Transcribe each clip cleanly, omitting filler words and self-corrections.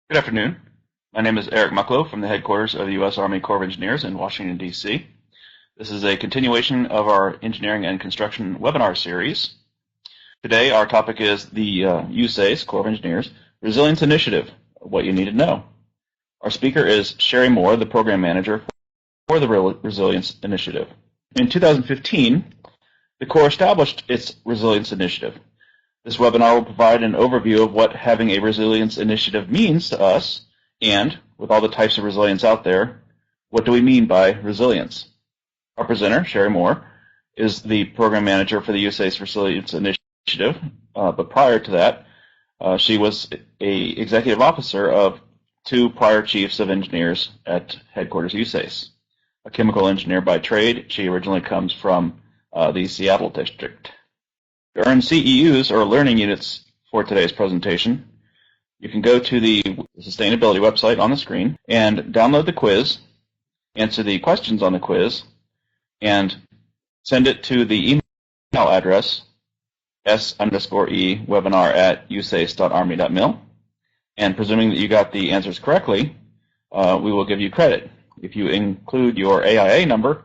Good afternoon. My name is Eric Mucklow from the headquarters of the U.S. Army Corps of Engineers in Washington, D.C. This is a continuation of our Engineering and Construction webinar series. Today our topic is the USACE Corps of Engineers Resilience Initiative, what you need to know. Our speaker is Sheri Moore, the Program Manager for the Resilience Initiative. In 2015, the Corps established its Resilience Initiative. This webinar will provide an overview of what having a resilience initiative means to us, and, with all the types of resilience out there, what do we mean by resilience? Our presenter, Sheri Moore, is the Program Manager for the USACE Resilience Initiative, but prior to that, she was an Executive Officer of two prior Chiefs of Engineers at Headquarters USACE. A chemical engineer by trade, she originally comes from the Seattle district. To earn CEUs, or learning units, for today's presentation, you can go to the sustainability website on the screen and download the quiz, answer the questions on the quiz, and send it to the email address s_e-webinar@usace.army.mil. And presuming that you got the answers correctly, we will give you credit. If you include your AIA number,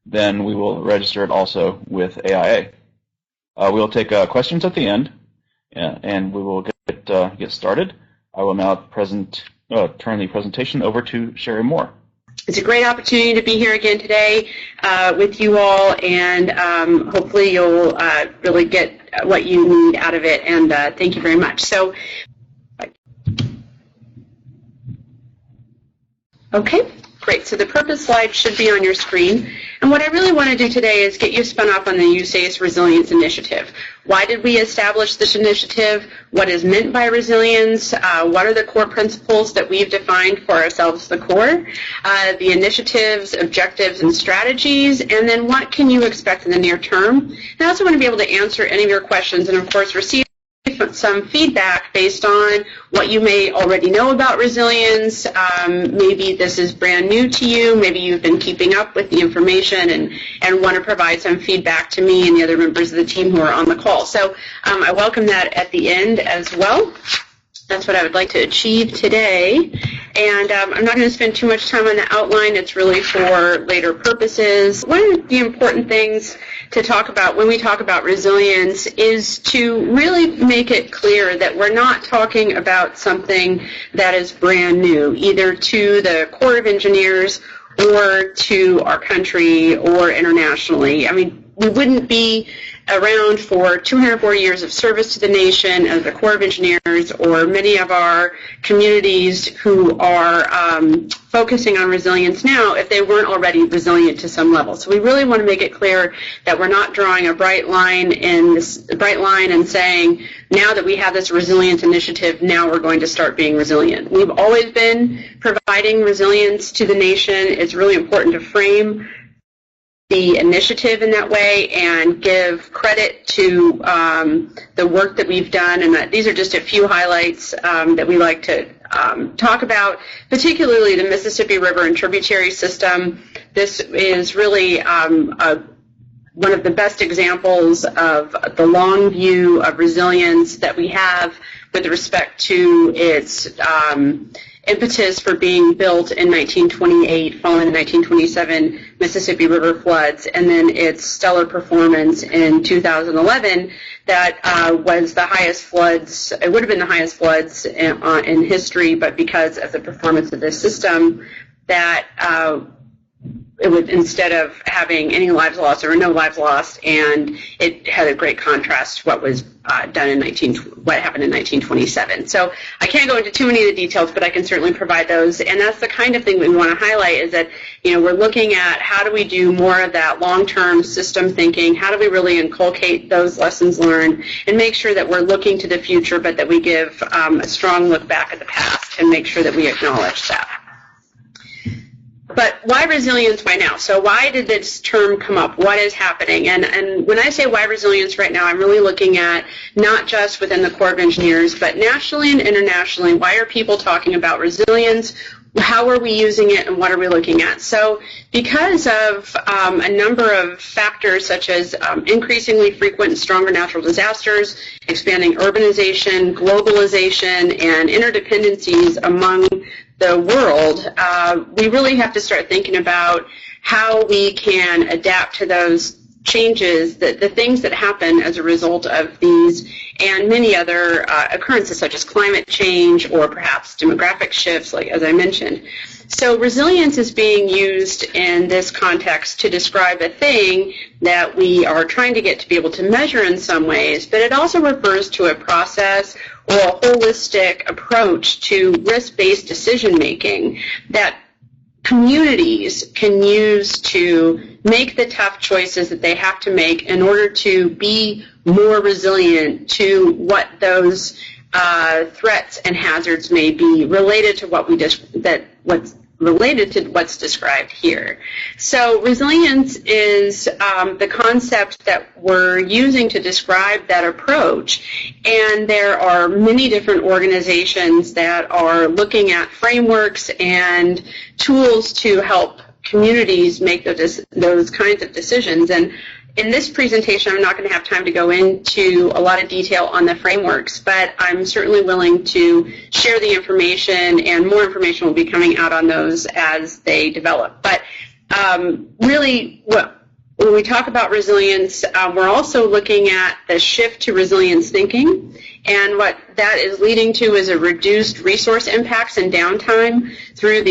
then we will register it also with AIA. We'll take questions at the end, and we will get started. I will now turn the presentation over to Sheri Moore. It's a great opportunity to be here again today with you all, and hopefully you'll really get what you need out of it, and thank you very much. So, okay. Great. So the purpose slide should be on your screen. And what I really want to do today is get you spun up on the USACE Resilience Initiative. Why did we establish this initiative? What is meant by resilience? What are the core principles that we've defined for ourselves, the Corps? The initiatives, objectives, and strategies. And then what can you expect in the near term? And I also want to be able to answer any of your questions and, of course, receive some feedback based on what you may already know about resilience. Maybe this is brand new to you. Maybe you've been keeping up with the information and want to provide some feedback to me and the other members of the team who are on the call. So I welcome that at the end as well. That's what I would like to achieve today. And I'm not going to spend too much time on the outline. It's really for later purposes. One of the important things to talk about when we talk about resilience is to really make it clear that we're not talking about something that is brand new, either to the Corps of Engineers or to our country or internationally. I mean, we wouldn't be around for 240 years of service to the nation as the Corps of Engineers or many of our communities who are focusing on resilience now if they weren't already resilient to some level. So we really want to make it clear that we're not drawing a bright line and saying, now that we have this resilience initiative, now we're going to start being resilient. We've always been providing resilience to the nation. It's really important to frame the initiative in that way and give credit to the work that we've done, and that these are just a few highlights that we like to talk about, particularly the Mississippi River and tributary system. This is really one of the best examples of the long view of resilience that we have with respect to its impetus for being built in 1928 following the 1927 Mississippi River floods, and then its stellar performance in 2011 that was the highest floods. It would have been the highest floods in history, but because of the performance of this system, that it would, instead of having any lives lost, there were no lives lost, and it had a great contrast to what was done in what happened in 1927. So I can't go into too many of the details, but I can certainly provide those. And that's the kind of thing we want to highlight, is that, you know, we're looking at how do we do more of that long-term system thinking, how do we really inculcate those lessons learned and make sure that we're looking to the future, but that we give a strong look back at the past and make sure that we acknowledge that. But why resilience, why now? So why did this term come up? What is happening? And when I say why resilience right now, I'm really looking at not just within the Corps of Engineers, but nationally and internationally. Why are people talking about resilience? how are we using it and what are we looking at? So because of a number of factors such as increasingly frequent and stronger natural disasters, expanding urbanization, globalization, and interdependencies among the world, we really have to start thinking about how we can adapt to those changes, the things that happen as a result of these and many other occurrences such as climate change or perhaps demographic shifts, like as I mentioned. So resilience is being used in this context to describe a thing that we are trying to get to be able to measure in some ways, but it also refers to a process or a holistic approach to risk-based decision-making that communities can use to make the tough choices that they have to make in order to be more resilient to what those threats and hazards may be related to what what's related to what's described here. So resilience is the concept that we're using to describe that approach, and there are many different organizations that are looking at frameworks and tools to help communities make those kinds of decisions. And in this presentation, I'm not going to have time to go into a lot of detail on the frameworks, but I'm certainly willing to share the information, and more information will be coming out on those as they develop. But really, when we talk about resilience, we're also looking at the shift to resilience thinking, and what that is leading to is a reduced resource impacts and downtime through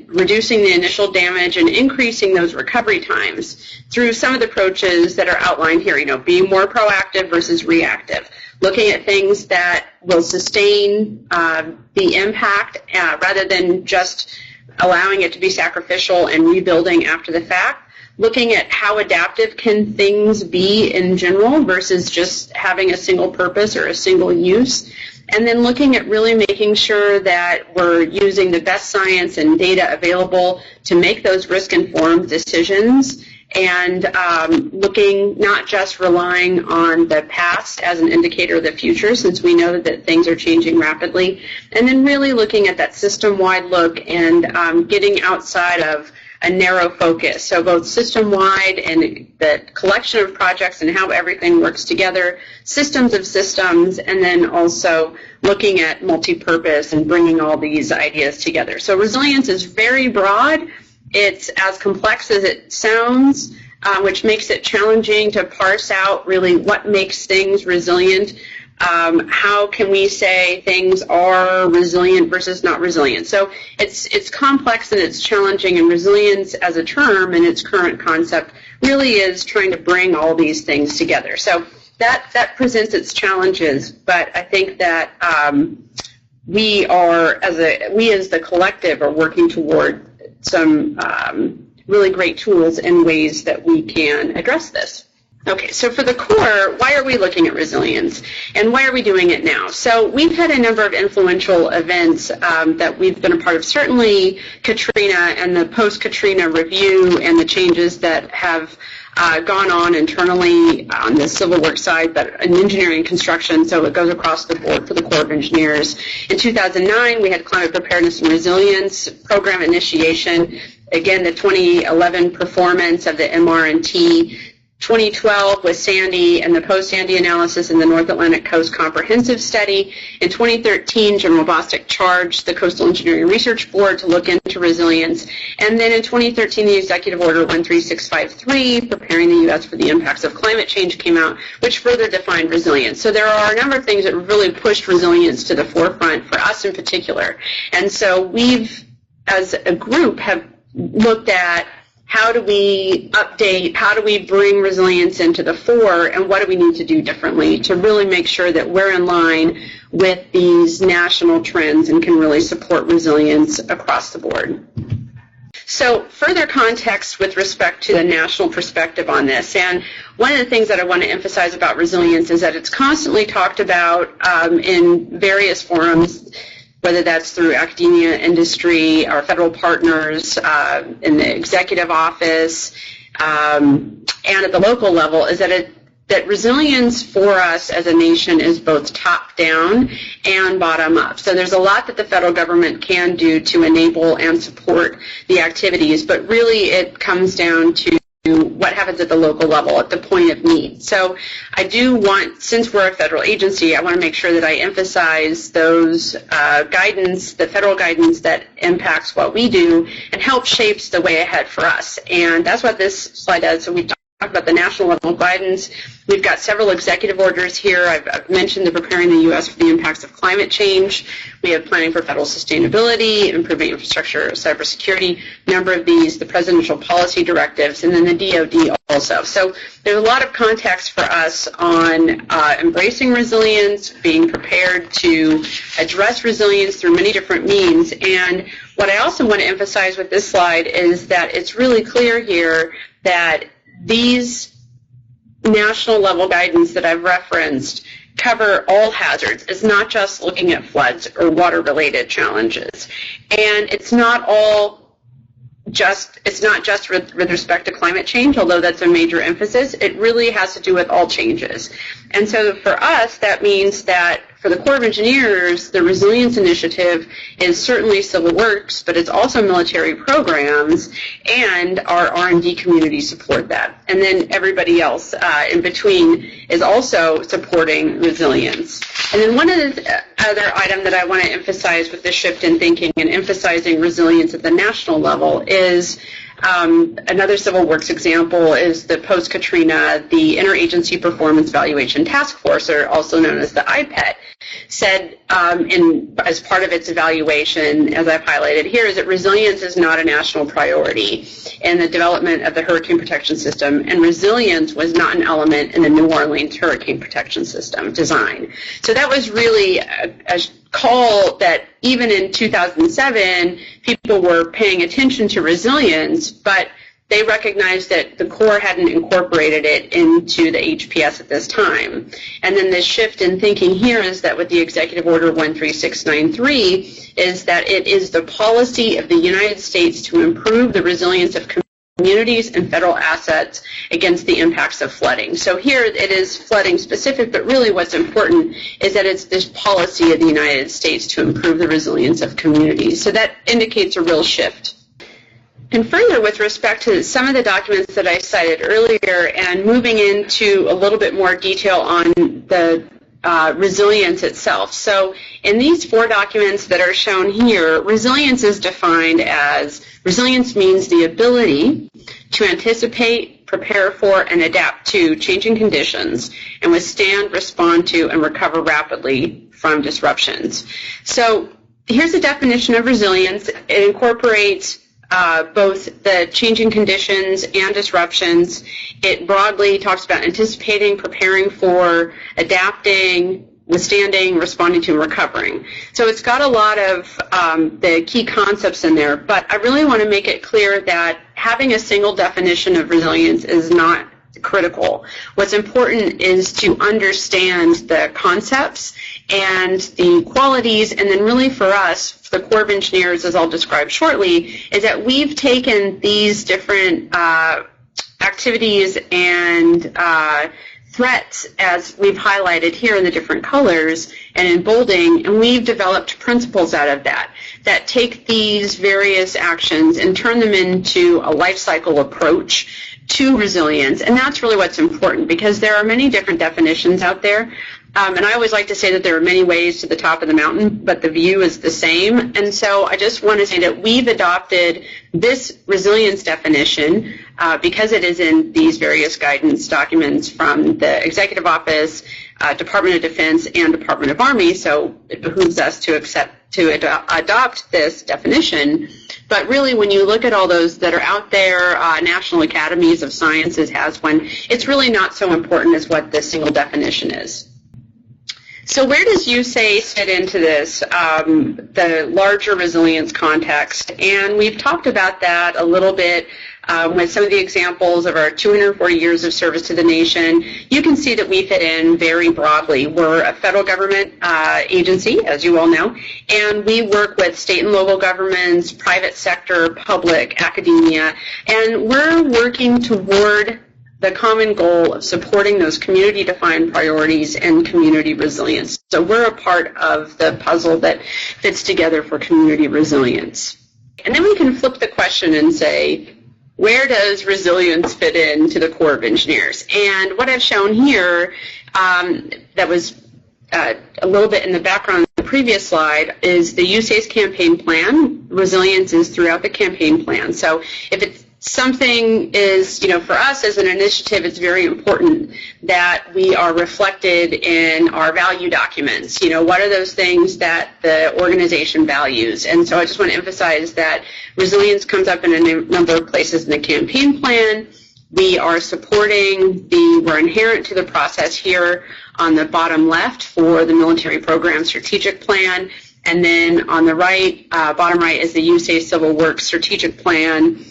reducing the initial damage and increasing those recovery times through some of the approaches that are outlined here, being more proactive versus reactive, looking at things that will sustain the impact rather than just allowing it to be sacrificial and rebuilding after the fact, looking at how adaptive can things be in general versus just having a single purpose or a single use, and then looking at really making sure that we're using the best science and data available to make those risk-informed decisions, and looking, not just relying on the past as an indicator of the future, since we know that things are changing rapidly, and then really looking at that system-wide look and getting outside of a narrow focus. So both system-wide and the collection of projects and how everything works together, systems of systems, and then also looking at multi-purpose and bringing all these ideas together. So resilience is very broad. It's as complex as it sounds, which makes it challenging to parse out really what makes things resilient. How can we say things are resilient versus not resilient? So it's complex and it's challenging, and resilience as a term in its current concept really is trying to bring all these things together. So that presents its challenges, but I think that we as the collective are working toward some really great tools and ways that we can address this. Okay, so for the core, why are we looking at resilience, and why are we doing it now? So we've had a number of influential events that we've been a part of, certainly Katrina and the post-Katrina review and the changes that have gone on internally on the civil works side, but in engineering and construction, so it goes across the board for the Corps of Engineers. In 2009, we had Climate Preparedness and Resilience Program initiation. Again, the 2011 performance of the MR&T. 2012 with Sandy and the post-Sandy analysis in the North Atlantic Coast Comprehensive Study. In 2013, General Bostic charged the Coastal Engineering Research Board to look into resilience. And then in 2013, the Executive Order 13653, Preparing the U.S. for the Impacts of Climate Change, came out, which further defined resilience. So there are a number of things that really pushed resilience to the forefront for us in particular. And so we've, as a group, have looked at how do we update, how do we bring resilience into the fore, and what do we need to do differently to really make sure that we're in line with these national trends and can really support resilience across the board. So further context with respect to the national perspective on this, and one of the things that I want to emphasize about resilience is that it's constantly talked about in various forums, whether that's through academia, industry, our federal partners, in the executive office, and at the local level, is that that resilience for us as a nation is both top-down and bottom-up. So there's a lot that the federal government can do to enable and support the activities, but really it comes down to what happens at the local level, at the point of need. So I do want, since we're a federal agency, I want to make sure that I emphasize those guidance, the federal guidance that impacts what we do and helps shapes the way ahead for us. And that's what this slide does. So we talked about the national level guidance. We've got several executive orders here. I've mentioned the preparing the U.S. for the impacts of climate change. We have planning for federal sustainability, improving infrastructure, cybersecurity, a number of these, the presidential policy directives, and then the DOD also. So there's a lot of context for us on embracing resilience, being prepared to address resilience through many different means. And what I also want to emphasize with this slide is that it's really clear here that these national level guidance that I've referenced cover all hazards. It's not just looking at floods or water-related challenges. And it's not just with respect to climate change, although that's a major emphasis. It really has to do with all changes. And so for us, that means that for the Corps of Engineers, the Resilience Initiative is certainly civil works, but it's also military programs, and our R&D community support that. And then everybody else in between is also supporting resilience. And then one other item that I want to emphasize with the shift in thinking and emphasizing resilience at the national level is another civil works example is the post-Katrina, the Interagency Performance Evaluation Task Force, or also known as the IPET, said as part of its evaluation, as I've highlighted here, is that resilience is not a national priority in the development of the hurricane protection system, and resilience was not an element in the New Orleans hurricane protection system design. So that was really a call that even in 2007, people were paying attention to resilience, but they recognized that the Corps hadn't incorporated it into the HPS at this time. And then the shift in thinking here is that with the Executive Order 13693 is that it is the policy of the United States to improve the resilience of communities and federal assets against the impacts of flooding. So here it is flooding specific, but really what's important is that it's this policy of the United States to improve the resilience of communities. So that indicates a real shift. And further, with respect to some of the documents that I cited earlier and moving into a little bit more detail on the resilience itself. So in these 4 documents that are shown here, resilience is defined as, resilience means the ability to anticipate, prepare for, and adapt to changing conditions and withstand, respond to, and recover rapidly from disruptions. So here's a definition of resilience. It incorporates both the changing conditions and disruptions. It broadly talks about anticipating, preparing for, adapting, withstanding, responding to, and recovering. So it's got a lot of the key concepts in there, but I really want to make it clear that having a single definition of resilience is not critical. What's important is to understand the concepts and the qualities, and then really for us, the Corps of Engineers, as I'll describe shortly, is that we've taken these different activities and threats, as we've highlighted here in the different colors and in bolding, and we've developed principles out of that take these various actions and turn them into a life cycle approach to resilience. And that's really what's important, because there are many different definitions out there. And I always like to say that there are many ways to the top of the mountain, but the view is the same. And so I just want to say that we've adopted this resilience definition because it is in these various guidance documents from the Executive Office, Department of Defense, and Department of Army. So it behooves us to adopt this definition. But really, when you look at all those that are out there, National Academies of Sciences has one, it's really not so important as what the single definition is. So where does USACE fit into this, the larger resilience context? And we've talked about that a little bit with some of the examples of our 240 years of service to the nation. You can see that we fit in very broadly. We're a federal government agency, as you all know, and we work with state and local governments, private sector, public, academia, and we're working toward the common goal of supporting those community-defined priorities and community resilience. So we're a part of the puzzle that fits together for community resilience. And then we can flip the question and say, where does resilience fit into the Corps of Engineers? And what I've shown here, that was a little bit in the background of the previous slide, is the USACE campaign plan. Resilience is throughout the campaign plan. So if it's something is, for us as an initiative, it's very important that we are reflected in our value documents. What are those things that the organization values? And so I just want to emphasize that resilience comes up in a number of places in the campaign plan. We are supporting we're inherent to the process here on the bottom left for the military program strategic plan. And then on the right, bottom right, is the USACE Civil Works strategic plan,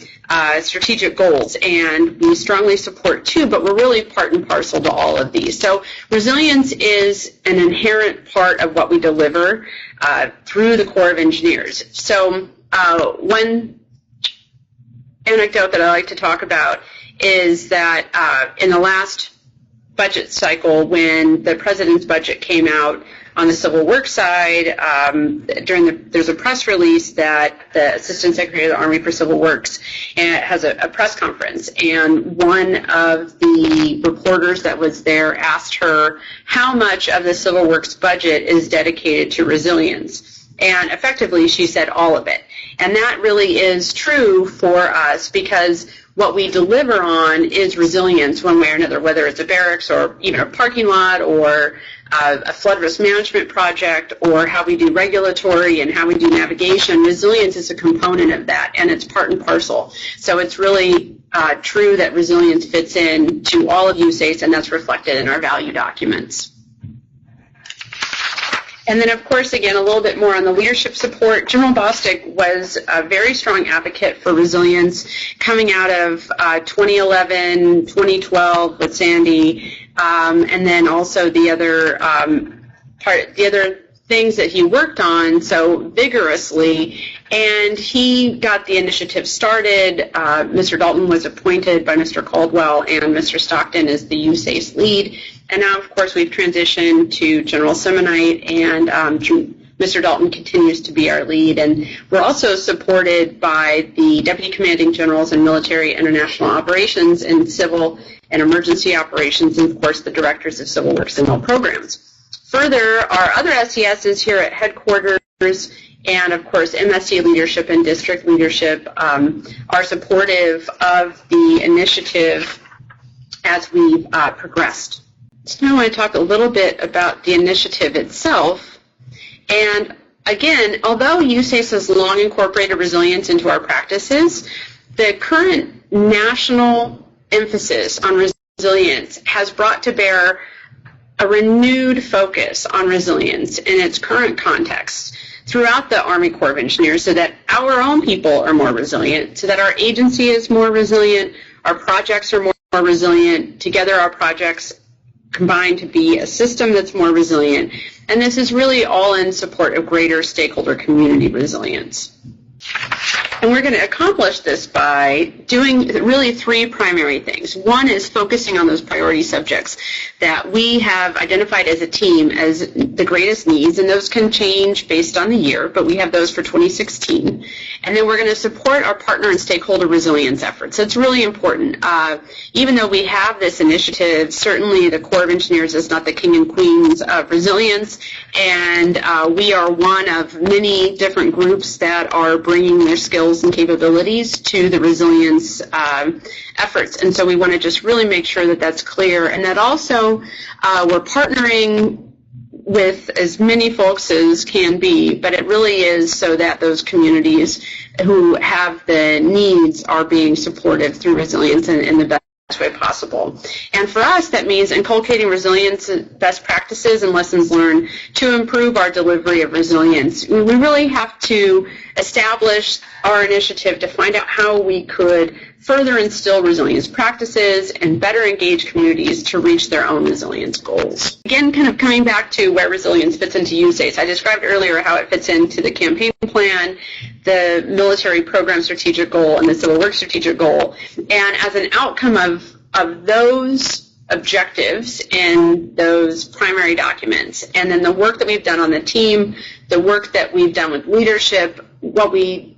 strategic goals, and we strongly support two, but we're really part and parcel to all of these. So resilience is an inherent part of what we deliver through the Corps of Engineers. So one anecdote that I like to talk about is that in the last budget cycle, when the President's budget came out, on the Civil Works side, there's a press release that the Assistant Secretary of the Army for Civil Works has a press conference, and one of the reporters that was there asked her how much of the Civil Works budget is dedicated to resilience. And effectively, she said all of it. And that really is true for us, because what we deliver on is resilience one way or another, whether it's a barracks or even a parking lot or a flood risk management project, or how we do regulatory and how we do navigation. Resilience is a component of that, and it's part and parcel. So it's really true that resilience fits in to all of USACE, and that's reflected in our value documents. And then, of course, again, a little bit more on the leadership support. General Bostic was a very strong advocate for resilience coming out of 2011, 2012 with Sandy, and then also the other things that he worked on so vigorously. And he got the initiative started. Mr. Dalton was appointed by Mr. Caldwell, and Mr. Stockton is the USACE lead. And now, of course, we've transitioned to General Simonite, and Mr. Dalton continues to be our lead. And we're also supported by the Deputy Commanding Generals in Military International Operations and Civil and Emergency Operations, and, of course, the Directors of Civil Works and all programs. Further, our other SESs here at headquarters and, of course, MSC leadership and district leadership are supportive of the initiative as we've progressed. So now I want to talk a little bit about the initiative itself. And again, although USACE has long incorporated resilience into our practices, the current national emphasis on resilience has brought to bear a renewed focus on resilience in its current context throughout the Army Corps of Engineers, so that our own people are more resilient, so that our agency is more resilient, our projects are more resilient, together our projects combine to be a system that's more resilient. And this is really all in support of greater stakeholder community resilience. And we're going to accomplish this by doing really three primary things. One is focusing on those priority subjects that we have identified as a team as the greatest needs, and those can change based on the year, but we have those for 2016. And then we're going to support our partner and stakeholder resilience efforts. So it's really important. Even though we have this initiative, certainly the Corps of Engineers is not the king and queens of resilience, and we are one of many different groups that are bringing their skills and capabilities to the resilience efforts. And so we want to just really make sure that that's clear, and that also we're partnering with as many folks as can be, but it really is so that those communities who have the needs are being supported through resilience in the best way possible. And for us, that means inculcating resilience best practices and lessons learned to improve our delivery of resilience. We really have to establish our initiative to find out how we could further instill resilience practices and better engage communities to reach their own resilience goals. Again, kind of coming back to where resilience fits into USACE, I described earlier how it fits into the campaign plan, the military program strategic goal, and the civil works strategic goal. And as an outcome of of those objectives in those primary documents, and then the work that we've done on the team, the work that we've done with leadership, what we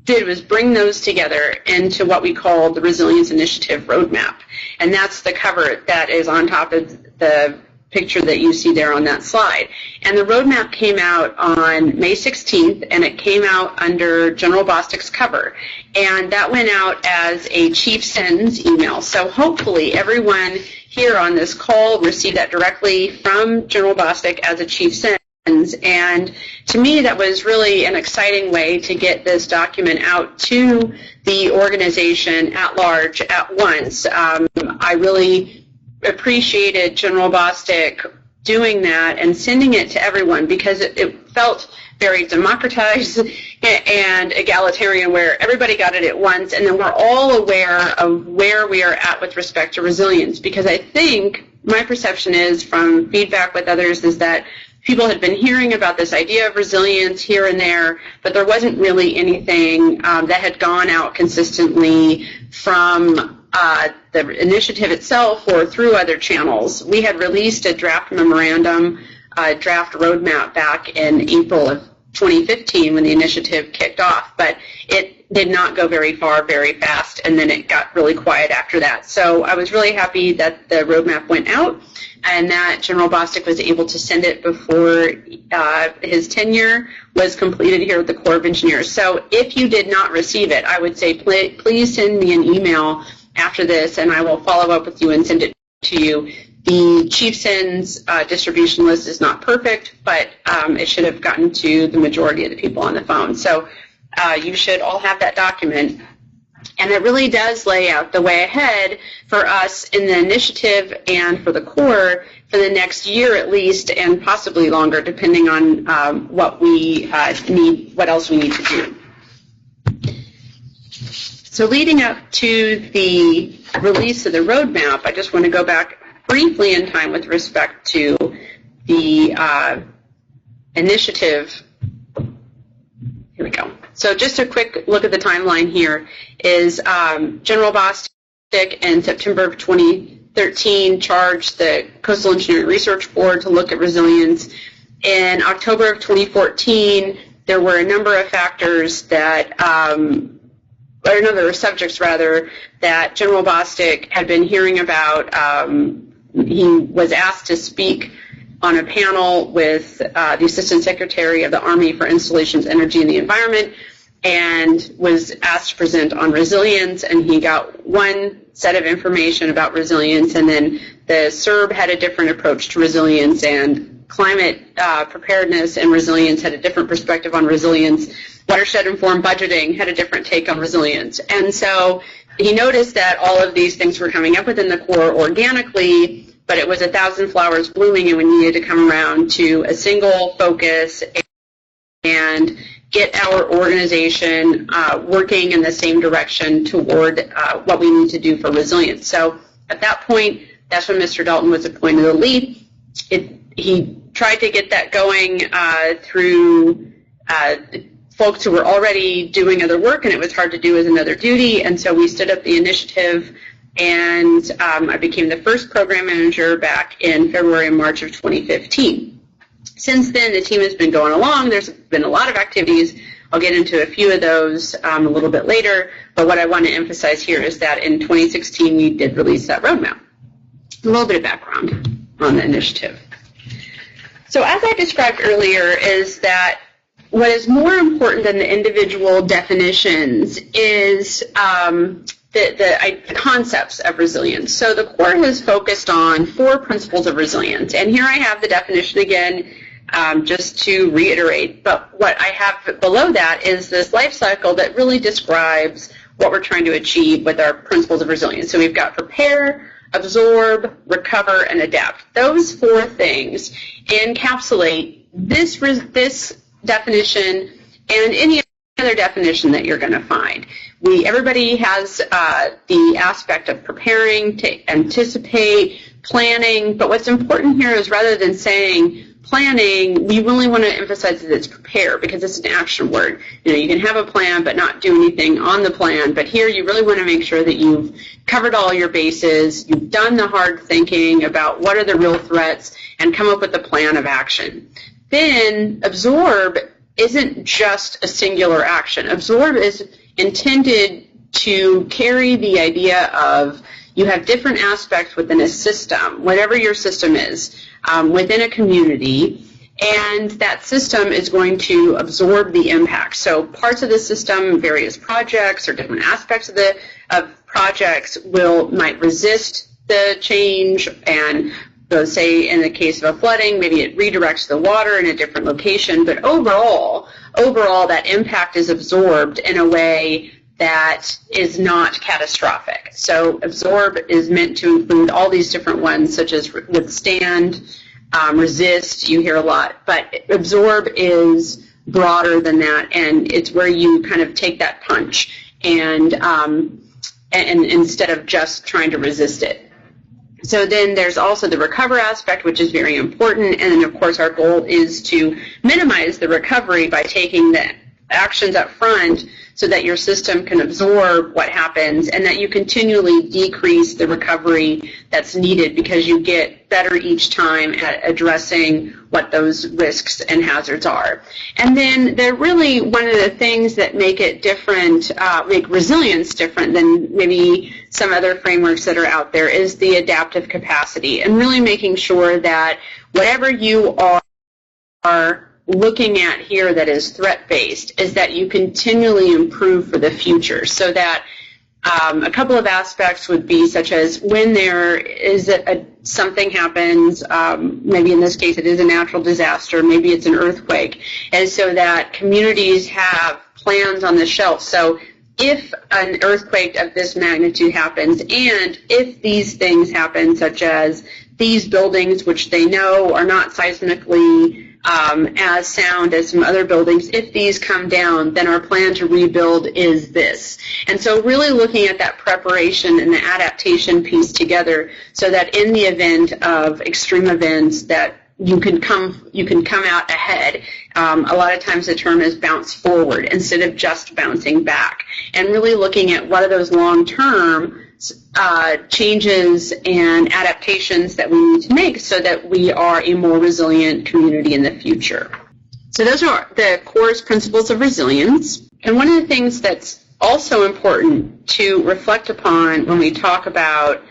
did was bring those together into what we call the Resilience Initiative Roadmap. And that's the cover that is on top of the picture that you see there on that slide. And the roadmap came out on May 16th, and it came out under General Bostic's cover. And that went out as a Chief Sends email. So hopefully everyone here on this call received that directly from General Bostic as a Chief Sends. And to me, that was really an exciting way to get this document out to the organization at large at once. I really appreciated General Bostic doing that and sending it to everyone, because it felt very democratized and egalitarian, where everybody got it at once, and then we're all aware of where we are at with respect to resilience. Because I think my perception is, from feedback with others, is that people had been hearing about this idea of resilience here and there, but there wasn't really anything that had gone out consistently from the initiative itself or through other channels. We had released a draft memorandum, draft roadmap back in April of 2015 when the initiative kicked off, but it did not go very far very fast, and then it got really quiet after that. So I was really happy that the roadmap went out and that General Bostic was able to send it before his tenure was completed here with the Corps of Engineers. So if you did not receive it, I would say please send me an email after this, and I will follow up with you and send it to you. The Chief Sends distribution list is not perfect, but it should have gotten to the majority of the people on the phone. So you should all have that document. And it really does lay out the way ahead for us in the initiative and for the Corps for the next year at least, and possibly longer, depending on what we need, what else we need to do. So leading up to the release of the roadmap, I just want to go back briefly in time with respect to the initiative. Here we go. So just a quick look at the timeline here is General Bostic in September of 2013 charged the Coastal Engineering Research Board to look at resilience. In October of 2014, there were a number of factors that or a number of subjects, rather, that General Bostic had been hearing about. He was asked to speak on a panel with the Assistant Secretary of the Army for Installations, Energy, and the Environment, and was asked to present on resilience, and he got one set of information about resilience, and then the SERB had a different approach to resilience, and climate preparedness and resilience had a different perspective on resilience. Watershed-informed budgeting had a different take on resilience. And so he noticed that all of these things were coming up within the Corps organically, but it was 1,000 flowers blooming, and we needed to come around to a single focus and get our organization working in the same direction toward what we need to do for resilience. So at that point, that's when Mr. Dalton was appointed the lead. He tried to get that going through folks who were already doing other work, and it was hard to do as another duty, and so we stood up the initiative, and I became the first program manager back in February and March of 2015. Since then, the team has been going along. There's been a lot of activities. I'll get into a few of those a little bit later, but what I want to emphasize here is that in 2016, we did release that roadmap. A little bit of background on the initiative. So as I described earlier, is that what is more important than the individual definitions is the concepts of resilience. So the Corps has focused on 4 principles of resilience, and here I have the definition again, just to reiterate, but what I have below that is this life cycle that really describes what we're trying to achieve with our principles of resilience. So we've got prepare, absorb, recover, and adapt. Those 4 things encapsulate this definition and any other definition that you're going to find. Everybody has the aspect of preparing, to anticipate, planning, but what's important here is rather than saying planning, we really want to emphasize that it's prepare, because it's an action word. You can have a plan but not do anything on the plan, but here you really want to make sure that you've covered all your bases, you've done the hard thinking about what are the real threats, and come up with a plan of action. Then absorb isn't just a singular action. Absorb is intended to carry the idea of you have different aspects within a system, whatever your system is, within a community, and that system is going to absorb the impact. So parts of the system, various projects or different aspects of projects might resist the change, and say in the case of a flooding, maybe it redirects the water in a different location, but overall that impact is absorbed in a way that is not catastrophic. So absorb is meant to include all these different ones, such as withstand, resist, you hear a lot, but absorb is broader than that, and it's where you kind of take that punch and instead of just trying to resist it. So then there's also the recover aspect, which is very important, and then of course our goal is to minimize the recovery by taking the actions up front so that your system can absorb what happens and that you continually decrease the recovery that's needed, because you get better each time at addressing what those risks and hazards are. And then they're really one of the things that make it different, make resilience different than maybe some other frameworks that are out there, is the adaptive capacity, and really making sure that whatever you are looking at here that is threat-based is that you continually improve for the future, so that a couple of aspects would be such as when there is something happens, maybe in this case it is a natural disaster, maybe it's an earthquake, and so that communities have plans on the shelf. So if an earthquake of this magnitude happens, and if these things happen, such as these buildings, which they know are not seismically as sound as some other buildings, if these come down, then our plan to rebuild is this. And so really looking at that preparation and the adaptation piece together, so that in the event of extreme events that you can come out ahead. A lot of times the term is bounce forward instead of just bouncing back, and really looking at what are those long-term changes and adaptations that we need to make so that we are a more resilient community in the future. So those are the core principles of resilience. And one of the things that's also important to reflect upon when we talk about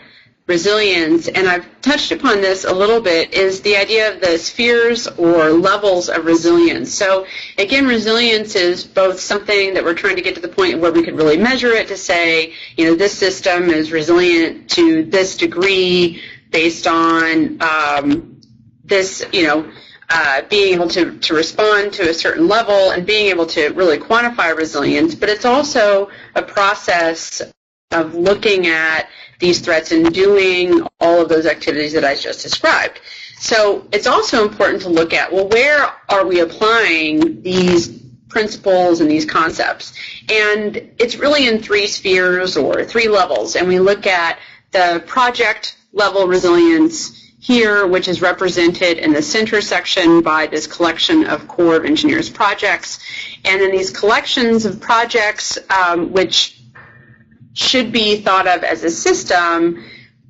resilience, and I've touched upon this a little bit, is the idea of the spheres or levels of resilience. So again, resilience is both something that we're trying to get to the point where we could really measure it to say, this system is resilient to this degree based on this, being able to respond to a certain level and being able to really quantify resilience. But it's also a process of looking at these threats and doing all of those activities that I just described. So it's also important to look at, well, where are we applying these principles and these concepts? And it's really in three spheres or three levels. And we look at the project level resilience here, which is represented in the center section by this collection of Corps of Engineers projects. And then these collections of projects, which should be thought of as a system,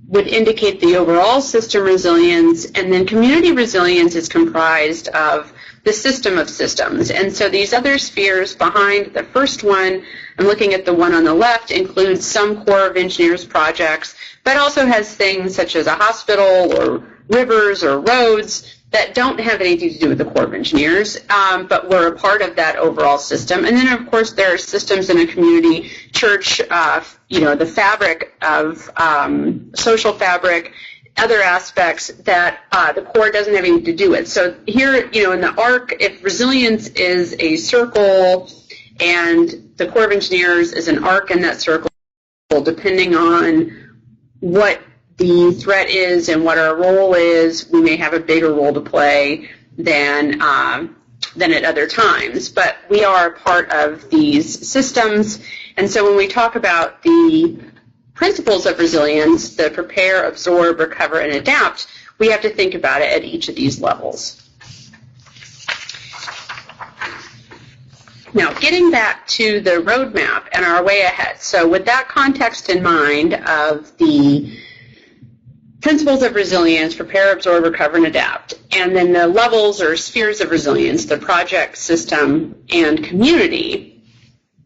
would indicate the overall system resilience, and then community resilience is comprised of the system of systems. And so these other spheres behind the first one, I'm looking at the one on the left, includes some Corps of Engineers projects, but also has things such as a hospital or rivers or roads that don't have anything to do with the Corps of Engineers, but we're a part of that overall system. And then, of course, there are systems in a community, church, the fabric of social fabric, other aspects that the Corps doesn't have anything to do with. So here, in the arc, if resilience is a circle and the Corps of Engineers is an arc in that circle, depending on what the threat is and what our role is, we may have a bigger role to play than at other times. But we are a part of these systems. And so when we talk about the principles of resilience, the prepare, absorb, recover, and adapt, we have to think about it at each of these levels. Now, getting back to the roadmap and our way ahead. So with that context in mind of the principles of resilience, prepare, absorb, recover, and adapt, and then the levels or spheres of resilience, the project, system, and community,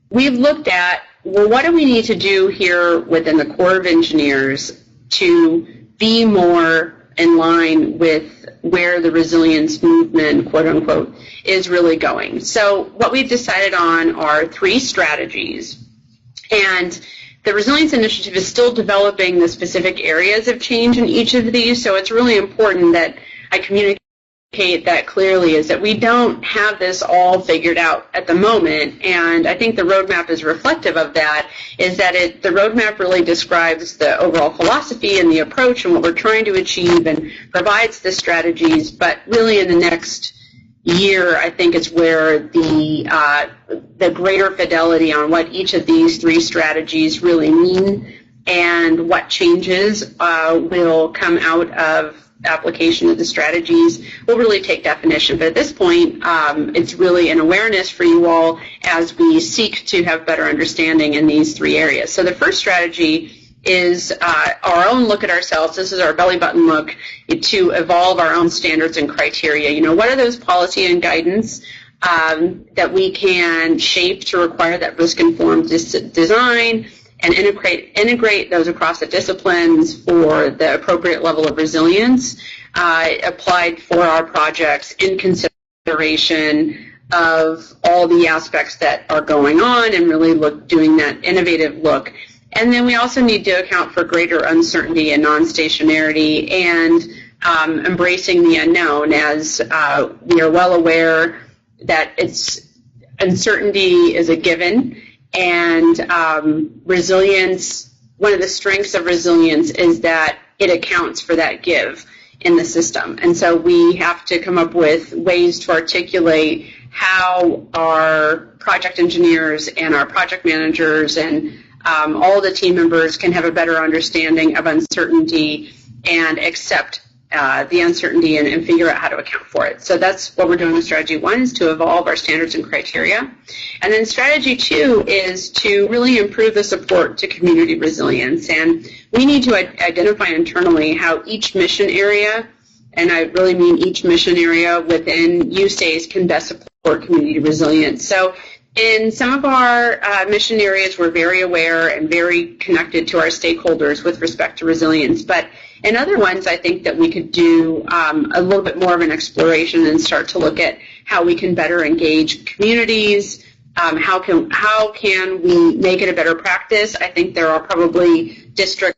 we've looked at, well, what do we need to do here within the Corps of Engineers to be more in line with where the resilience movement, quote unquote, is really going. So what we've decided on are 3 strategies, and the Resilience Initiative is still developing the specific areas of change in each of these, so it's really important that I communicate that clearly, is that we don't have this all figured out at the moment, and I think the roadmap is reflective of that, is that the roadmap really describes the overall philosophy and the approach and what we're trying to achieve and provides the strategies, but really in the next year, I think it's where the greater fidelity on what each of these 3 strategies really mean and what changes will come out of application of the strategies will really take definition. But at this point, it's really an awareness for you all as we seek to have better understanding in these 3 areas. So the first strategy is our own look at ourselves. This is our belly button look to evolve our own standards and criteria. You know, what are those policy and guidance that we can shape to require that risk-informed design and integrate those across the disciplines for the appropriate level of resilience applied for our projects in consideration of all the aspects that are going on and really doing that innovative look. And then we also need to account for greater uncertainty and non-stationarity and embracing the unknown, as we are well aware that uncertainty is a given, and resilience, one of the strengths of resilience is that it accounts for that give in the system. And so we have to come up with ways to articulate how our project engineers and our project managers and all the team members can have a better understanding of uncertainty and accept the uncertainty and figure out how to account for it. So that's what we're doing with strategy 1, is to evolve our standards and criteria. And then strategy 2 is to really improve the support to community resilience. And we need to identify internally how each mission area, and I really mean each mission area within USACE, can best support community resilience. So in some of our mission areas, we're very aware and very connected to our stakeholders with respect to resilience. But in other ones, I think that we could do a little bit more of an exploration and start to look at how we can better engage communities. How can we make it a better practice? I think there are probably districts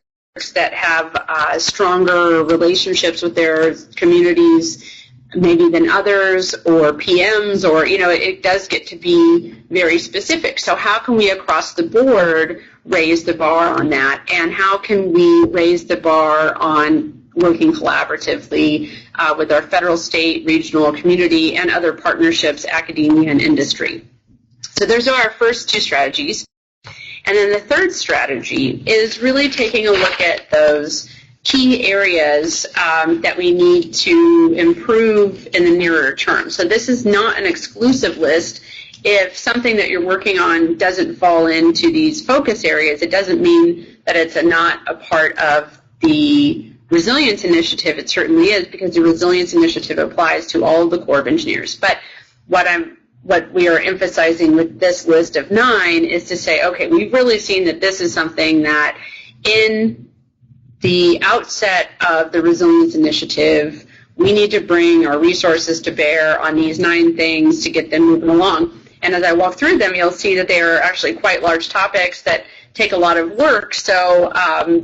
that have stronger relationships with their communities maybe than others, or PMs, or, you know, it does get to be very specific. So how can we across the board raise the bar on that, and how can we raise the bar on working collaboratively with our federal, state, regional, community, and other partnerships, academia, and industry? So those are our first 2 strategies. And then the third strategy is really taking a look at those key areas that we need to improve in the nearer term. So this is not an exclusive list. If something that you're working on doesn't fall into these focus areas, it doesn't mean that it's not a part of the Resilience Initiative. It certainly is, because the Resilience Initiative applies to all of the Corps of Engineers. But what we are emphasizing with this list of 9 is to say, okay, we've really seen that this is something that in the outset of the Resilience Initiative, we need to bring our resources to bear on these 9 things to get them moving along. And as I walk through them, you'll see that they are actually quite large topics that take a lot of work. So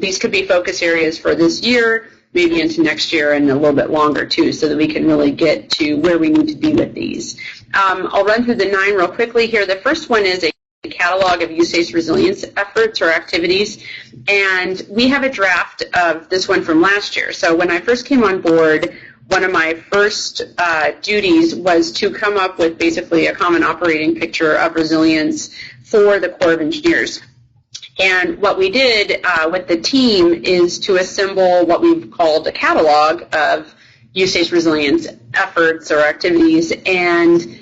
these could be focus areas for this year, maybe into next year, and a little bit longer too, so that we can really get to where we need to be with these. I'll run through the 9 real quickly here. The first one is a catalog of USACE resilience efforts or activities, and we have a draft of this one from last year. So when I first came on board, one of my first duties was to come up with basically a common operating picture of resilience for the Corps of Engineers. And what we did with the team is to assemble what we've called a catalog of USACE resilience efforts or activities, and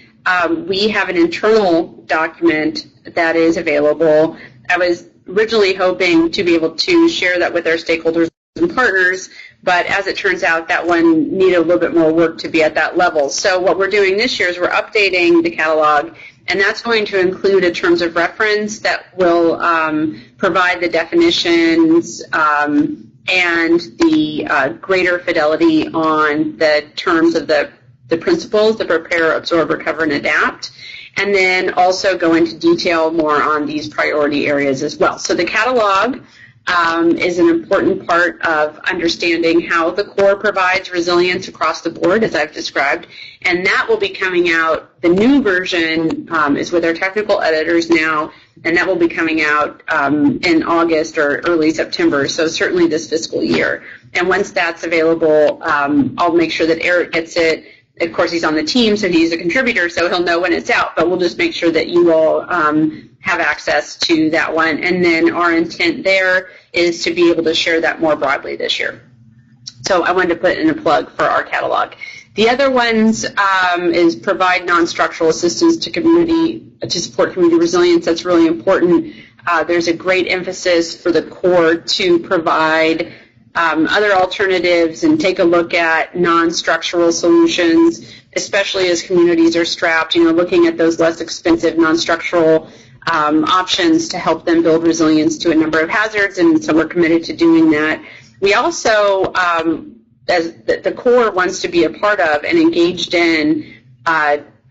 we have an internal document that is available. I was originally hoping to be able to share that with our stakeholders and partners, but as it turns out, that one needed a little bit more work to be at that level. So what we're doing this year is we're updating the catalog, and that's going to include a terms of reference that will provide the definitions and the greater fidelity on the terms of the principles, the prepare, absorb, recover, and adapt, and then also go into detail more on these priority areas as well. So the catalog is an important part of understanding how the Corps provides resilience across the board, as I've described, and that will be coming out. The new version is with our technical editors now, and that will be coming out in August or early September, so certainly this fiscal year. And once that's available, I'll make sure that Eric gets it. Of course, he's on the team, so he's a contributor, so he'll know when it's out, but we'll just make sure that you all have access to that one. And then our intent there is to be able to share that more broadly this year. So I wanted to put in a plug for our catalog. The other ones is provide non-structural assistance to community, to support community resilience. That's really important. There's a great emphasis for the Corps to provide other alternatives and take a look at non-structural solutions, especially as communities are strapped, looking at those less expensive non-structural options to help them build resilience to a number of hazards, and so we're committed to doing that. We also, as the Corps wants to be a part of and engaged in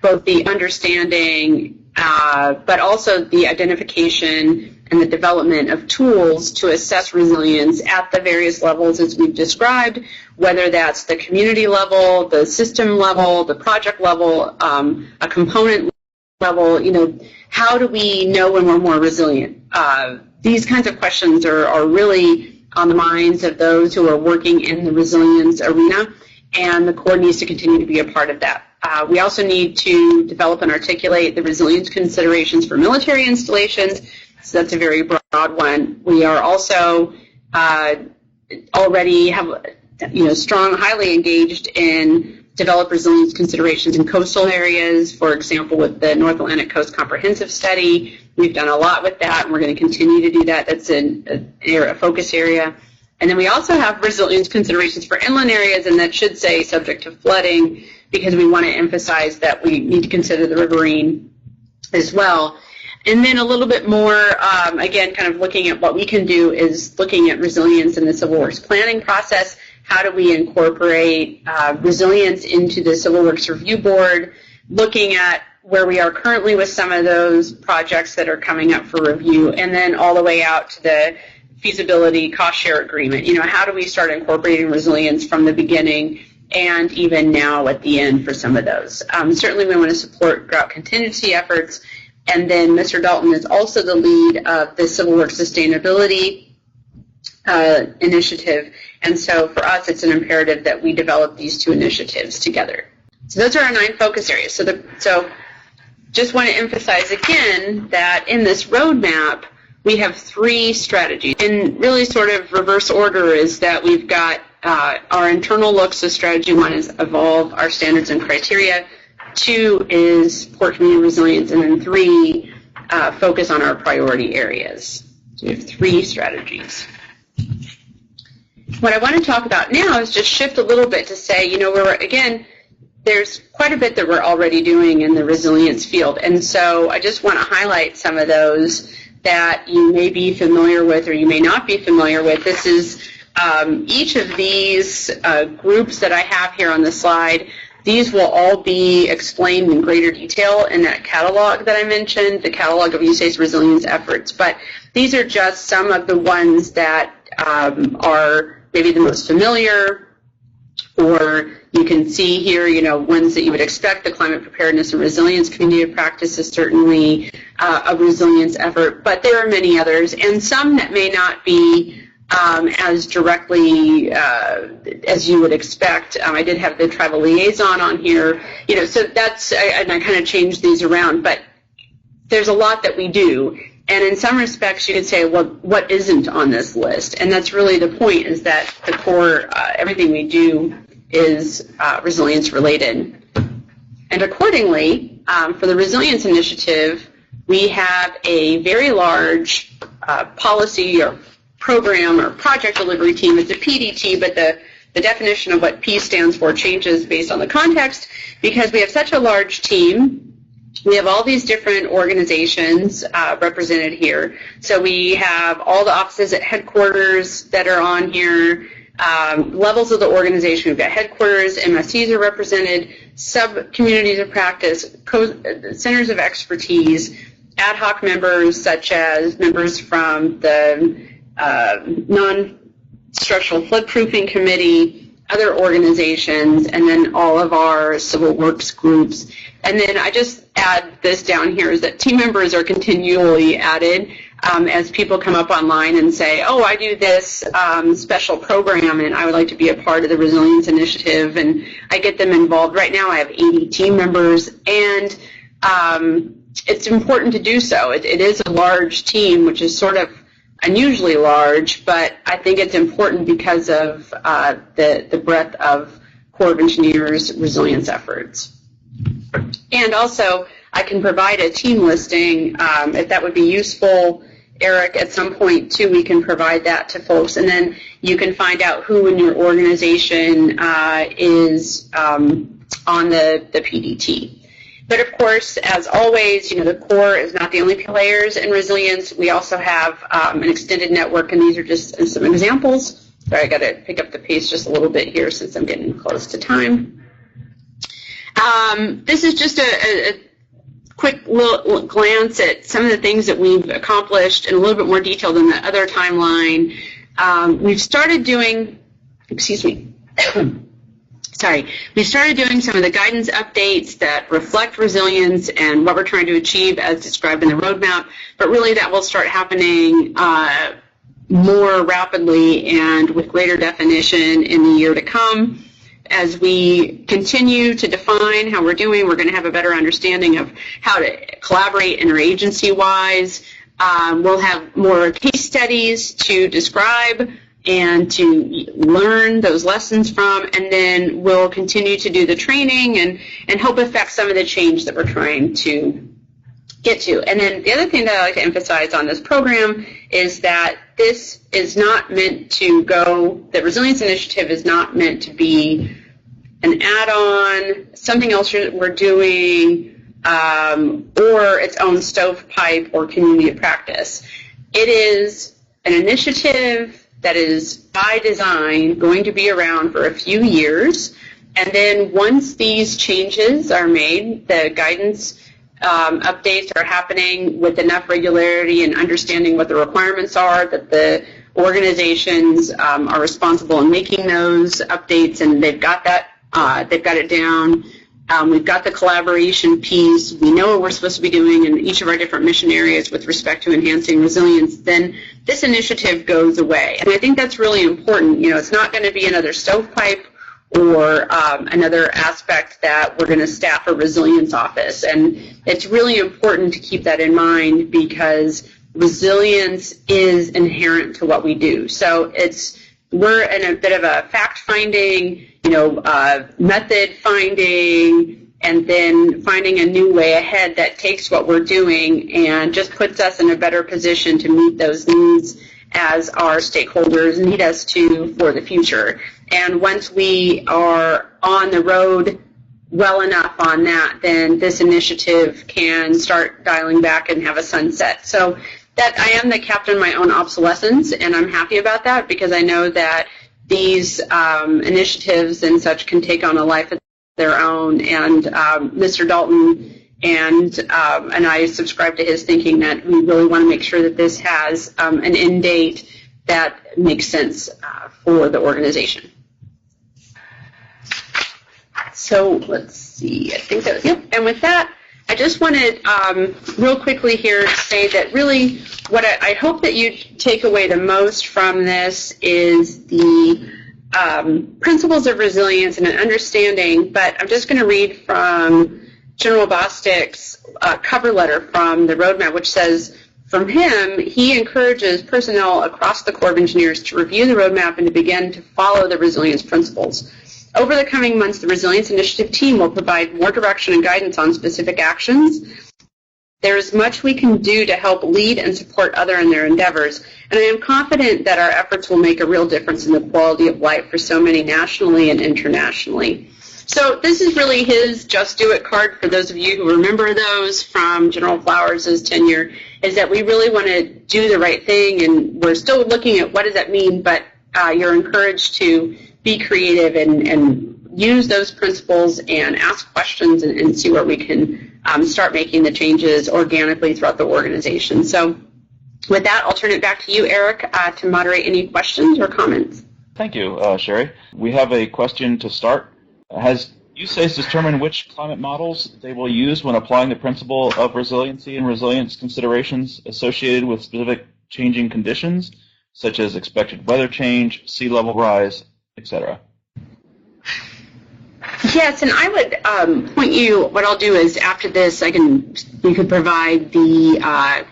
both the understanding but also the identification and the development of tools to assess resilience at the various levels as we've described, whether that's the community level, the system level, the project level, a component level. How do we know when we're more resilient? These kinds of questions are really on the minds of those who are working in the resilience arena, and the Corps needs to continue to be a part of that. We also need to develop and articulate the resilience considerations for military installations, so that's a very broad one. We are also already have, strong, highly engaged in develop resilience considerations in coastal areas, for example, with the North Atlantic Coast Comprehensive Study. We've done a lot with that, and we're going to continue to do that. That's a focus area. And then we also have resilience considerations for inland areas, and that should say subject to flooding, because we want to emphasize that we need to consider the riverine as well. And then a little bit more, again, kind of looking at what we can do is looking at resilience in the Civil Works planning process. How do we incorporate resilience into the Civil Works Review Board, looking at where we are currently with some of those projects that are coming up for review, and then all the way out to the feasibility cost share agreement. How do we start incorporating resilience from the beginning and even now at the end for some of those? Certainly we want to support drought contingency efforts, and then Mr. Dalton is also the lead of the Civil Works Sustainability Initiative, and so for us it's an imperative that we develop these two initiatives together. So those are our 9 focus areas. So just want to emphasize again that in this roadmap we have 3 strategies. In really sort of reverse order is that we've got our internal look, so strategy 1 is evolve our standards and criteria, 2 is support community resilience, and then 3, focus on our priority areas. So we have 3 strategies. What I want to talk about now is just shift a little bit to say, there's quite a bit that we're already doing in the resilience field, and so I just want to highlight some of those that you may be familiar with or you may not be familiar with. This is each of these groups that I have here on the slide. These will all be explained in greater detail in that catalog that I mentioned, the catalog of USACE resilience efforts. But these are just some of the ones that are maybe the most familiar, or you can see here, ones that you would expect. The climate preparedness and resilience community of practice is certainly a resilience effort, but there are many others, and some that may not be as directly as you would expect. I did have the tribal liaison on here, so that's, and I kind of changed these around, but there's a lot that we do. And in some respects, you could say, well, what isn't on this list? And that's really the point, is that the core, everything we do is resilience related. And accordingly, for the Resilience Initiative, we have a very large policy or program or project delivery team. It's a PDT, but the definition of what P stands for changes based on the context because we have such a large team. We have all these different organizations represented here. So we have all the offices at headquarters that are on here, levels of the organization. We've got headquarters, MSCs are represented, sub-communities of practice, centers of expertise, ad hoc members such as members from the non-structural flood-proofing committee, other organizations, and then all of our civil works groups. And then I just add this down here is that team members are continually added as people come up online and say, oh, I do this special program and I would like to be a part of the Resilience Initiative, and I get them involved. Right now I have 80 team members, and it's important to do so. It is a large team, which is sort of unusually large, but I think it's important because of the breadth of Corps of Engineers' resilience efforts. And also, I can provide a team listing if that would be useful. Eric, at some point, too, we can provide that to folks, and then you can find out who in your organization is on the PDT. But of course, as always, the Corps is not the only players in resilience. We also have an extended network, and these are just some examples. Sorry, I got to pick up the pace just a little bit here since I'm getting close to time. This is just a quick little glance at some of the things that we've accomplished in a little bit more detail than the other timeline. We've started doing, we started doing some of the guidance updates that reflect resilience and what we're trying to achieve as described in the roadmap, but really that will start happening more rapidly and with greater definition in the year to come. As we continue to define how we're doing, we're going to have a better understanding of how to collaborate interagency-wise. We'll have more case studies to describe and to learn those lessons from, and then we'll continue to do the training and help affect some of the change that we're trying to get to. And then the other thing that I like to emphasize on this program is that this is not meant to go, the Resilience Initiative is not meant to be an add-on, something else we're doing, or its own stovepipe or community of practice. It is an initiative that is by design going to be around for a few years, and then once these changes are made, the guidance updates are happening with enough regularity and understanding what the requirements are, that the organizations are responsible in making those updates, and they've got that, they've got it down. We've got the collaboration piece. We know what we're supposed to be doing in each of our different mission areas with respect to enhancing resilience. Then this initiative goes away. And I think that's really important. It's not going to be another stovepipe or another aspect that we're going to staff a resilience office. And it's really important to keep that in mind because resilience is inherent to what we do. So we're in a bit of a fact-finding, method finding, and then finding a new way ahead that takes what we're doing and just puts us in a better position to meet those needs as our stakeholders need us to for the future. And once we are on the road well enough on that, then this initiative can start dialing back and have a sunset. So that I am the captain of my own obsolescence, and I'm happy about that because I know that these initiatives and such can take on a life of their own. And Mr. Dalton and I subscribe to his thinking that we really want to make sure that this has an end date that makes sense for the organization. So let's see, I think that was, yep. And with that, I just wanted real quickly here to say that really what I hope that you take away the most from this is the principles of resilience and an understanding, but I'm just going to read from General Bostic's cover letter from the roadmap, which says, from him, he encourages personnel across the Corps of Engineers to review the roadmap and to begin to follow the resilience principles. Over the coming months, the Resilience Initiative team will provide more direction and guidance on specific actions. There is much we can do to help lead and support others in their endeavors, and I am confident that our efforts will make a real difference in the quality of life for so many nationally and internationally. So this is really his Just Do It card for those of you who remember those from General Flowers' tenure, is that we really want to do the right thing, and we're still looking at what does that mean, but you're encouraged to be creative and use those principles and ask questions and see where we can start making the changes organically throughout the organization. So with that, I'll turn it back to you, Eric, to moderate any questions or comments. Thank you, Sheri. We have a question to start. Has USACE determined which climate models they will use when applying the principle of resiliency and resilience considerations associated with specific changing conditions, such as expected weather change, sea level rise, etc.? Yes, and I would point you, what I'll do is after this, we could provide the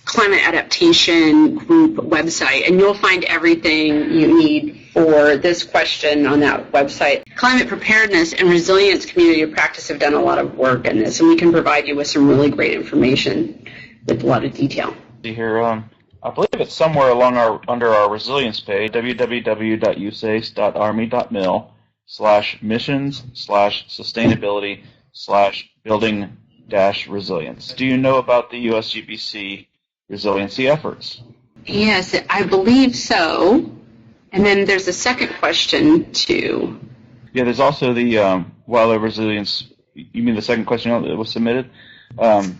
climate adaptation group website, and you'll find everything you need for this question on that website. Climate preparedness and resilience community of practice have done a lot of work in this, and we can provide you with some really great information with a lot of detail. See here, I believe it's somewhere under our resilience page, www.usace.army.mil/missions/sustainability/building-resilience. Do you know about the USGBC resiliency efforts? Yes, I believe so. And then there's a second question, too. Yeah, there's also the wildlife resilience. You mean the second question that was submitted? Linda,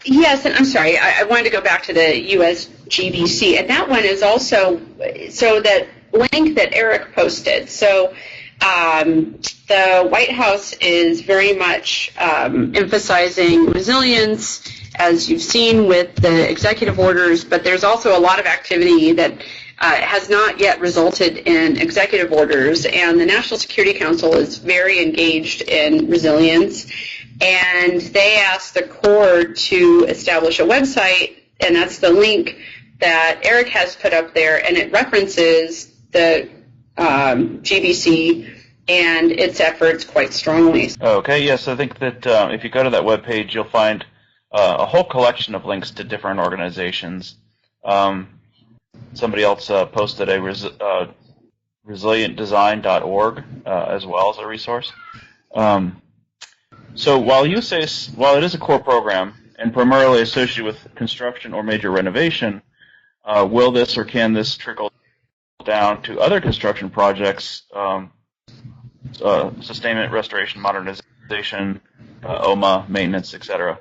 yes, and I'm sorry, I wanted to go back to the USGBC, and that one is also, so that link that Eric posted. So the White House is very much emphasizing resilience, as you've seen with the executive orders, but there's also a lot of activity that has not yet resulted in executive orders, and the National Security Council is very engaged in resilience, and they asked the Corps to establish a website, and that's the link that Eric has put up there, and it references the GBC and its efforts quite strongly. Okay, yes, I think that if you go to that webpage, you'll find a whole collection of links to different organizations. Somebody else posted a resilientdesign.org as well as a resource. So while USACE, while it is a core program and primarily associated with construction or major renovation, will this or can this trickle down to other construction projects, sustainment, restoration, modernization, OMA, maintenance, etc.?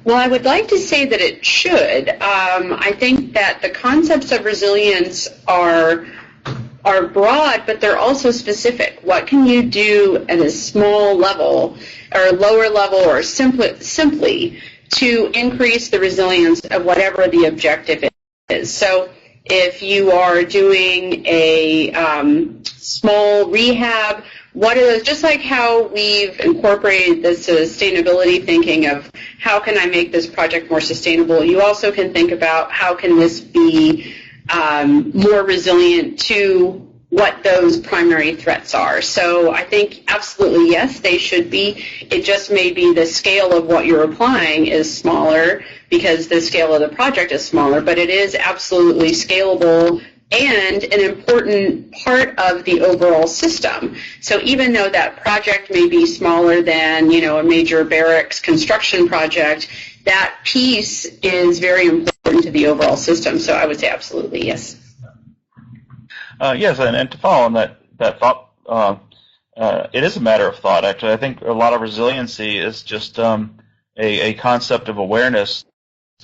Well, I would like to say that it should. I think that the concepts of resilience are broad, but they're also specific. What can you do at a small level or lower level or simply to increase the resilience of whatever the objective is? So if you are doing a small rehab, what is, just like how we've incorporated the sustainability thinking of how can I make this project more sustainable, you also can think about how can this be more resilient to what those primary threats are. So I think absolutely yes, they should be. It just may be the scale of what you're applying is smaller because the scale of the project is smaller, but it is absolutely scalable and an important part of the overall system. So even though that project may be smaller than, a major barracks construction project, that piece is very important to the overall system. So I would say absolutely yes. Yes, and to follow on that thought, it is a matter of thought, actually. I think a lot of resiliency is just a concept of awareness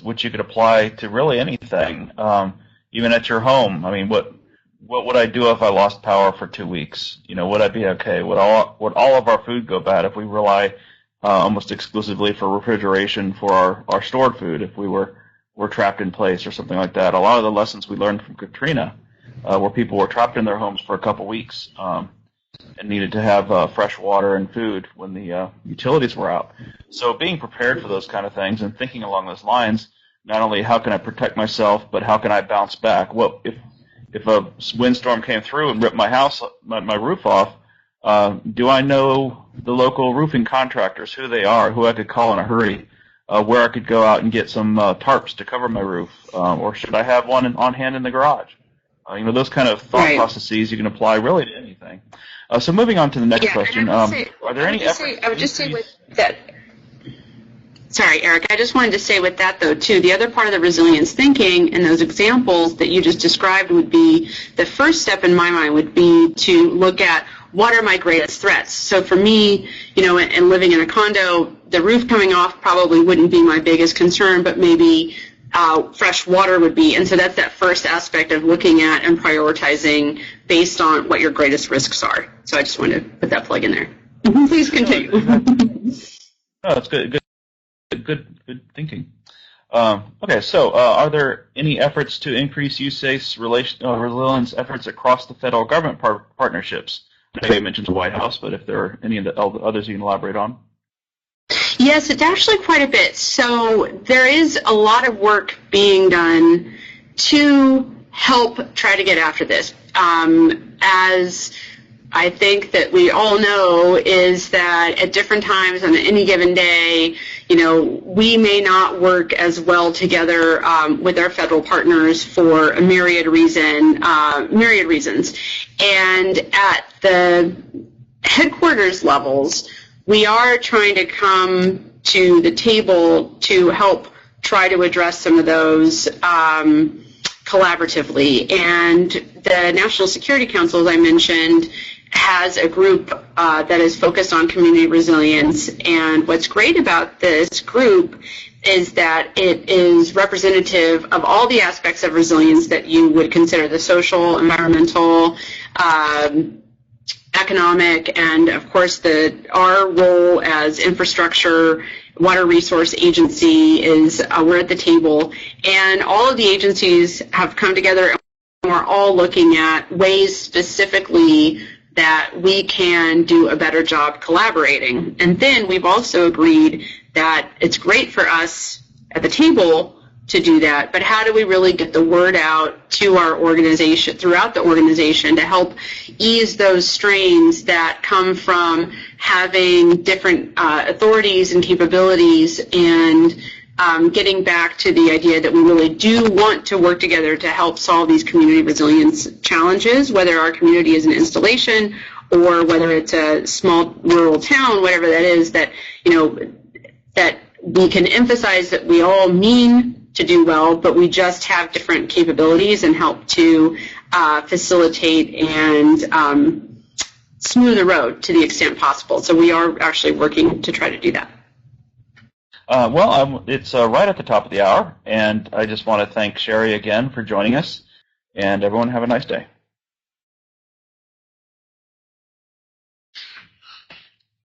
which you could apply to really anything. Even at your home, I mean, what would I do if I lost power for 2 weeks? Would I be okay? Would all of our food go bad if we rely almost exclusively for refrigeration for our stored food if we were trapped in place or something like that? A lot of the lessons we learned from Katrina, where people were trapped in their homes for a couple weeks and needed to have fresh water and food when the utilities were out. So being prepared for those kind of things and thinking along those lines, not only how can I protect myself, but how can I bounce back? Well, if if a windstorm came through and ripped my house, my roof off, do I know the local roofing contractors, who they are, who I could call in a hurry, where I could go out and get some tarps to cover my roof, or should I have one on hand in the garage? Those kind of thought processes you can apply really to anything. So moving on to the next question, are there any efforts? I would just say with that. Sorry, Eric. I just wanted to say with that, though, too, the other part of the resilience thinking and those examples that you just described would be, the first step in my mind would be to look at what are my greatest threats. So for me, and living in a condo, the roof coming off probably wouldn't be my biggest concern, but maybe fresh water would be. And so that's that first aspect of looking at and prioritizing based on what your greatest risks are. So I just wanted to put that plug in there. Please continue. No, that's good. Good thinking. Okay, so are there any efforts to increase USACE resilience efforts across the federal government partnerships? I know you mentioned the White House, but if there are any of the others you can elaborate on? Yes, it's actually quite a bit. So there is a lot of work being done to help try to get after this. As I think that we all know is that at different times on any given day, we may not work as well together with our federal partners for a myriad reasons. And at the headquarters levels, we are trying to come to the table to help try to address some of those collaboratively. And the National Security Council, as I mentioned, has a group that is focused on community resilience. And what's great about this group is that it is representative of all the aspects of resilience that you would consider: the social, environmental, economic, and of course our role as infrastructure water resource agency is we're at the table, and all of the agencies have come together and we're all looking at ways specifically that we can do a better job collaborating. And then we've also agreed that it's great for us at the table to do that, but how do we really get the word out to our organization, throughout the organization, to help ease those strains that come from having different authorities and capabilities, and getting back to the idea that we really do want to work together to help solve these community resilience challenges, whether our community is an installation or whether it's a small rural town, whatever that is, that that we can emphasize that we all mean to do well, but we just have different capabilities and help to facilitate and smooth the road to the extent possible. So we are actually working to try to do that. It's right at the top of the hour, and I just want to thank Sheri again for joining us, and everyone have a nice day.